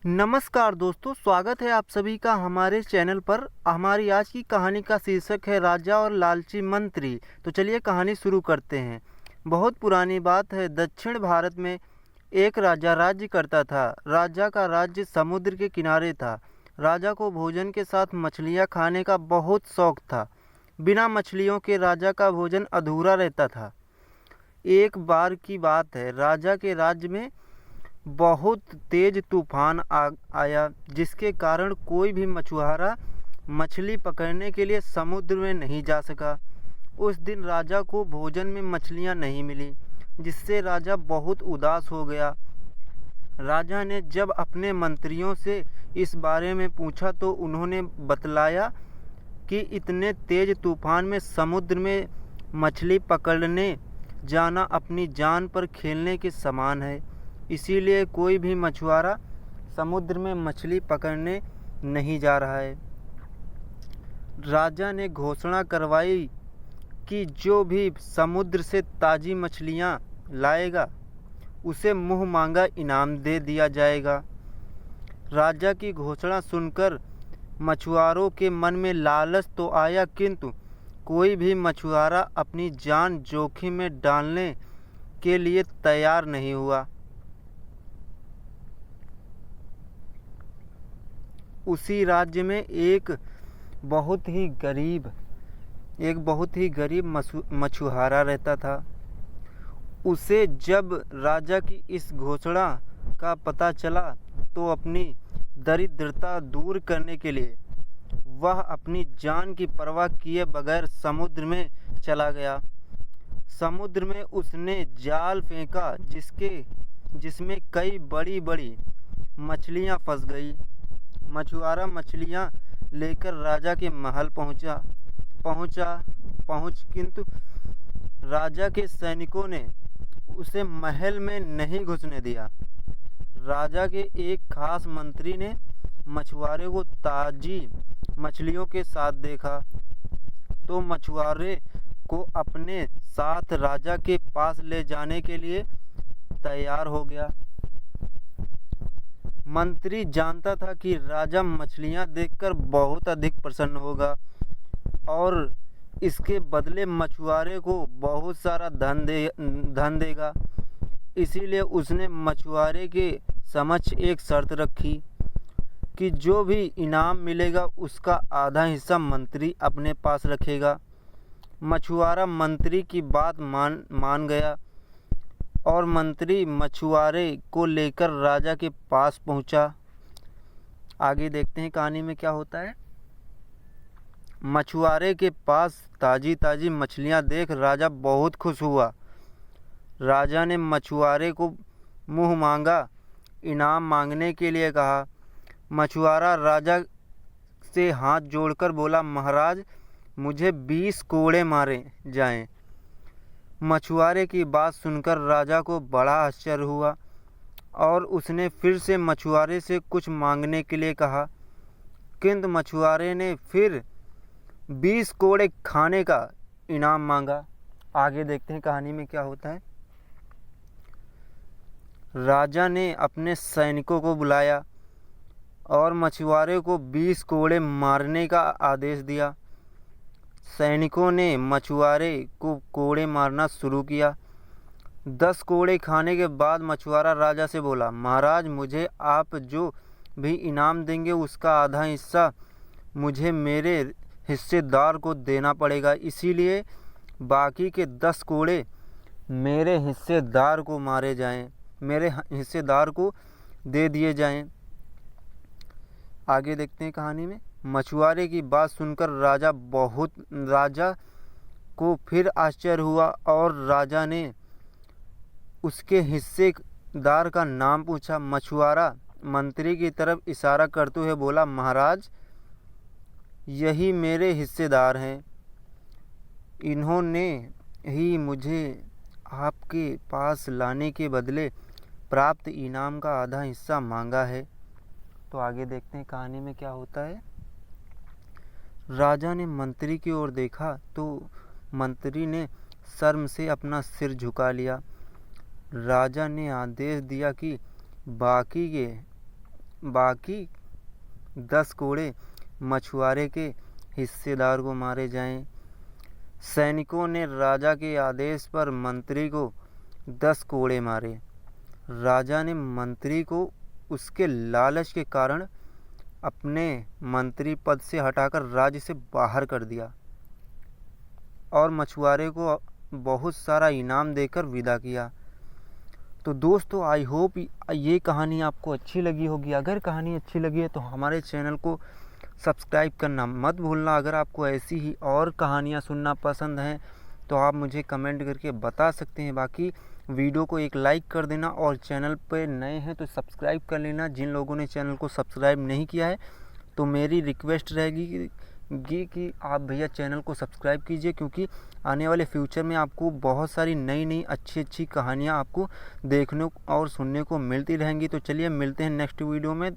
नमस्कार दोस्तों, स्वागत है आप सभी का हमारे चैनल पर। हमारी आज की कहानी का शीर्षक है राजा और लालची मंत्री। तो चलिए कहानी शुरू करते हैं। बहुत पुरानी बात है, दक्षिण भारत में एक राजा राज्य करता था। राजा का राज्य समुद्र के किनारे था। राजा को भोजन के साथ मछलियाँ खाने का बहुत शौक था। बिना मछलियों के राजा का भोजन अधूरा रहता था। एक बार की बात है, राजा के राज्य में बहुत तेज तूफान आया, जिसके कारण कोई भी मछुआरा मछली पकड़ने के लिए समुद्र में नहीं जा सका। उस दिन राजा को भोजन में मछलियां नहीं मिली, जिससे राजा बहुत उदास हो गया। राजा ने जब अपने मंत्रियों से इस बारे में पूछा तो उन्होंने बतलाया कि इतने तेज तूफान में समुद्र में मछली पकड़ने जाना अपनी जान पर खेलने के समान है। इसीलिए कोई भी मछुआरा समुद्र में मछली पकड़ने नहीं जा रहा है। राजा ने घोषणा करवाई कि जो भी समुद्र से ताज़ी मछलियां लाएगा उसे मुँह मांगा इनाम दे दिया जाएगा। राजा की घोषणा सुनकर मछुआरों के मन में लालच तो आया, किंतु कोई भी मछुआरा अपनी जान जोखिम में डालने के लिए तैयार नहीं हुआ। उसी राज्य में एक बहुत ही गरीब मछुआरा रहता था। उसे जब राजा की इस घोषणा का पता चला तो अपनी दरिद्रता दूर करने के लिए वह अपनी जान की परवाह किए बगैर समुद्र में चला गया। समुद्र में उसने जाल फेंका, जिसमें कई बड़ी बड़ी मछलियां फंस गई। मछुआरा मछलियां लेकर राजा के महल किंतु राजा के सैनिकों ने उसे महल में नहीं घुसने दिया। राजा के एक खास मंत्री ने मछुआरे को ताजी मछलियों के साथ देखा तो मछुआरे को अपने साथ राजा के पास ले जाने के लिए तैयार हो गया। मंत्री जानता था कि राजा मछलियां देखकर बहुत अधिक प्रसन्न होगा और इसके बदले मछुआरे को बहुत सारा धन देगा। इसीलिए उसने मछुआरे के समक्ष एक शर्त रखी कि जो भी इनाम मिलेगा उसका आधा हिस्सा मंत्री अपने पास रखेगा। मछुआरा मंत्री की बात मान गया और मंत्री मछुआरे को लेकर राजा के पास पहुंचा। आगे देखते हैं कहानी में क्या होता है। मछुआरे के पास ताजी मछलियां देख राजा बहुत खुश हुआ। राजा ने मछुआरे को मुंह मांगा इनाम मांगने के लिए कहा। मछुआरा राजा से हाथ जोड़कर बोला, महाराज, मुझे 20 कोड़े मारे जाएं। मछुआरे की बात सुनकर राजा को बड़ा आश्चर्य हुआ और उसने फिर से मछुआरे से कुछ मांगने के लिए कहा, किंतु मछुआरे ने फिर 20 कोड़े खाने का इनाम मांगा। आगे देखते हैं कहानी में क्या होता है। राजा ने अपने सैनिकों को बुलाया और मछुआरे को 20 कोड़े मारने का आदेश दिया। सैनिकों ने मछुआरे को कोड़े मारना शुरू किया। 10 कोड़े खाने के बाद मछुआरा राजा से बोला, महाराज, मुझे आप जो भी इनाम देंगे उसका आधा हिस्सा मुझे मेरे हिस्सेदार को देना पड़ेगा। इसीलिए बाकी के 10 कोड़े मेरे हिस्सेदार को दे दिए जाएं। आगे देखते हैं कहानी में। मछुआरे की बात सुनकर राजा को फिर आश्चर्य हुआ और राजा ने उसके हिस्सेदार का नाम पूछा। मछुआरा मंत्री की तरफ इशारा करते हुए बोला, महाराज, यही मेरे हिस्सेदार हैं। इन्होंने ही मुझे आपके पास लाने के बदले प्राप्त इनाम का आधा हिस्सा मांगा है। तो आगे देखते हैं कहानी में क्या होता है। राजा ने मंत्री की ओर देखा तो मंत्री ने शर्म से अपना सिर झुका लिया। राजा ने आदेश दिया कि बाकी के बाकी 10 कोड़े मछुआरे के हिस्सेदार को मारे जाएं। सैनिकों ने राजा के आदेश पर मंत्री को 10 कोड़े मारे। राजा ने मंत्री को उसके लालच के कारण अपने मंत्री पद से हटाकर राज्य से बाहर कर दिया और मछुआरे को बहुत सारा इनाम देकर विदा किया। तो दोस्तों, आई होप ये कहानी आपको अच्छी लगी होगी। अगर कहानी अच्छी लगी है तो हमारे चैनल को सब्सक्राइब करना मत भूलना। अगर आपको ऐसी ही और कहानियाँ सुनना पसंद हैं तो आप मुझे कमेंट करके बता सकते हैं। बाकी वीडियो को एक लाइक कर देना और चैनल पे नए हैं तो सब्सक्राइब कर लेना। जिन लोगों ने चैनल को सब्सक्राइब नहीं किया है तो मेरी रिक्वेस्ट रहेगी कि आप भैया चैनल को सब्सक्राइब कीजिए, क्योंकि आने वाले फ्यूचर में आपको बहुत सारी नई अच्छी कहानियाँ आपको देखने और सुनने को मिलती रहेंगी। तो चलिए मिलते हैं नेक्स्ट वीडियो में।